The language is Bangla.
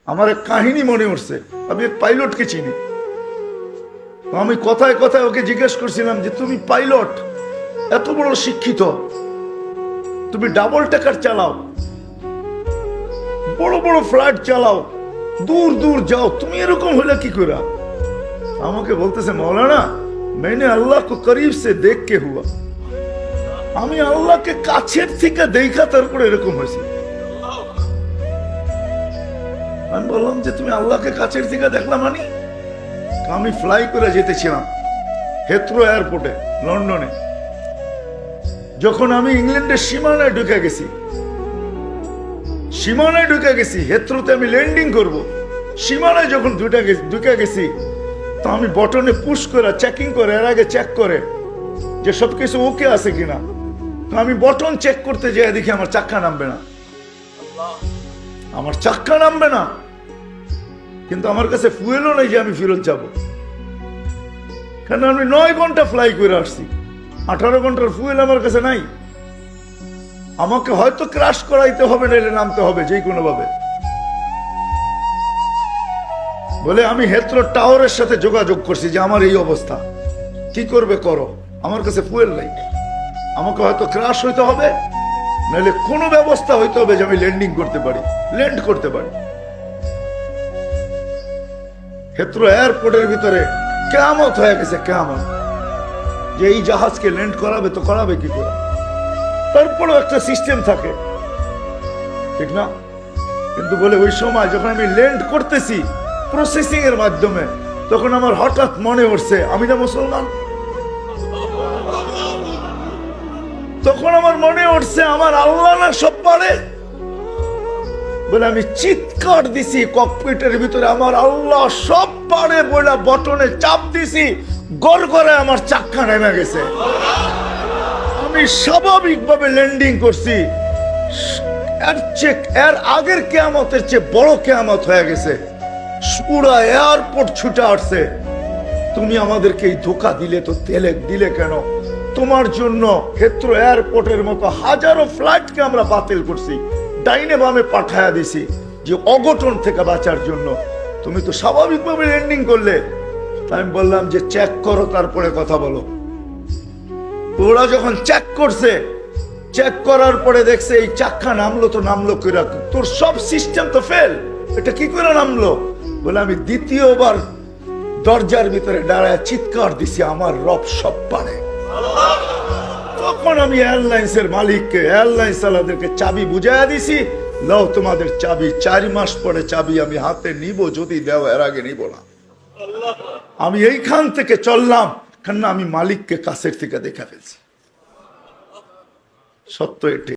আমার এক কাহিনী মনে উঠছে। আমি এক পাইলটকে চিনি। আমি কথায় কথায় ওকে জিজ্ঞেস করছিলাম যে তুমি পাইলট, এত বড় শিক্ষিত, তুমি ডাবল টেকার চালাও, বড় বড় ফ্লাইট চালাও, দূর দূর যাও, তুমি এরকম হলে কি করে? আমাকে বলতেছে মৌলানা मैंने अल्लाह को करीब से देख के हुआ, আমি আল্লাহকে কাছের থেকে দেখা তারপরে এরকম হয়েছে। আমি বললাম যে তুমি আল্লাহকে কাছের থেকে দেখলাম? মানে আমি ফ্লাই করে যেতেছিলাম হেথ্রো এয়ারপোর্টে লন্ডনে। যখন আমি ইংল্যান্ডের সীমানায় ঢুকে গেছি, হেথ্রোতে আমি ল্যান্ডিং করব, সীমানায় যখন ঢুকে গেছি, তো আমি বটনে পুশ করে চেকিং করে, এর আগে চেক করে যে সবকিছু ওকে আছে কিনা। তো আমি বটন চেক করতে যাই, দেখি আমার চাক্কা নামবে না, কিন্তু আমার কাছে ফুয়েলও নাই যে আমি ফেরত যাব, কারণ আমি 9 ঘন্টা ফ্লাই করে আসছি, 18 ঘন্টার ফুয়েল আমার কাছে নাই। আমাকে হয়তো ক্রাশ করাইতে হবে, নাইলে নামতে হবে যে কোনো ভাবে। বলে আমি হেথ্রো টাওয়ারের সাথে যোগাযোগ করছি যে আমার এই অবস্থা, কি করবে করো, আমার কাছে ফুয়েল নাই, আমাকে হয়তো ক্রাশ হইতে হবে, নাহলে কোনো ব্যবস্থা হইতে হবে যে আমি ল্যান্ড করতে পারি। হেথ্রো এয়ারপোর্টের ভিতরে কিয়ামত হয়ে গেছে, কিয়ামত, যে এই জাহাজকে ল্যান্ড করাবে তো করাবে কি করে। তারপরেও একটা সিস্টেম থাকে, ঠিক না? কিন্তু বলে ওই সময় যখন আমি ল্যান্ড করতেছি প্রসেসিং এর মাধ্যমে, তখন আমার হঠাৎ মনে উঠছে আমি না মুসলমান। তখন আমার মনে উঠছে আমার আল্লাহ না সব পারে। বলে আমি চিৎকার দিছি ককপিটের ভিতরে, আমার আল্লাহ সব পারে বলে বটনে চাপ দিছি, গড় করে আমার চাক্কা নেমে গেছে। আমি স্বাভাবিকভাবে ল্যান্ডিং করছি। এর আগের কিয়ামতের চেয়ে বড় কিয়ামত হয়ে গেছে। পুরা এয়ারপোর্ট ছুটে আসছে, তুমি আমাদেরকে এই ধোকা দিলে, তো দিলে কেন? তোমার জন্য হেথ্রো এয়ারপোর্টের মতো হাজারো ফ্লাইটকে আমরা বাতিল করছি, ডাইনে বামে পাঠায়া দিছি যে অঘটন থেকে বাঁচার জন্য। তুমি তো স্বাভাবিকভাবে ল্যান্ডিং করলে। তাই আমি বললাম যে চেক করো, তারপরে কথা বলো। ওরা যখন চেক করছে, চেক করার পরে দেখছে এই চাক্কা নামলো, তো নামলো কইরা, তোর সব সিস্টেম তো ফেল, এটা কি করে নামলো? বলে আমি দ্বিতীয়বার দরজার ভিতরে দাঁড়ায় চিৎকার দিছি আমার রব সব পারে। তখন আমি এয়ারলাইন্সের মালিককে, এয়ারলাইন্স চালাদেরকে চাবি বুঝাইয়া দিছি, লাও তোমাদের চাবি, 4 মাস পরে চাবি আমি হাতে নিব, যদি দেও, এর আগে নিব না। আমি এইখান থেকে চললাম, কেন আমি মালিককে কাছের থেকে দেখা ফেলছি। সত্য এটি।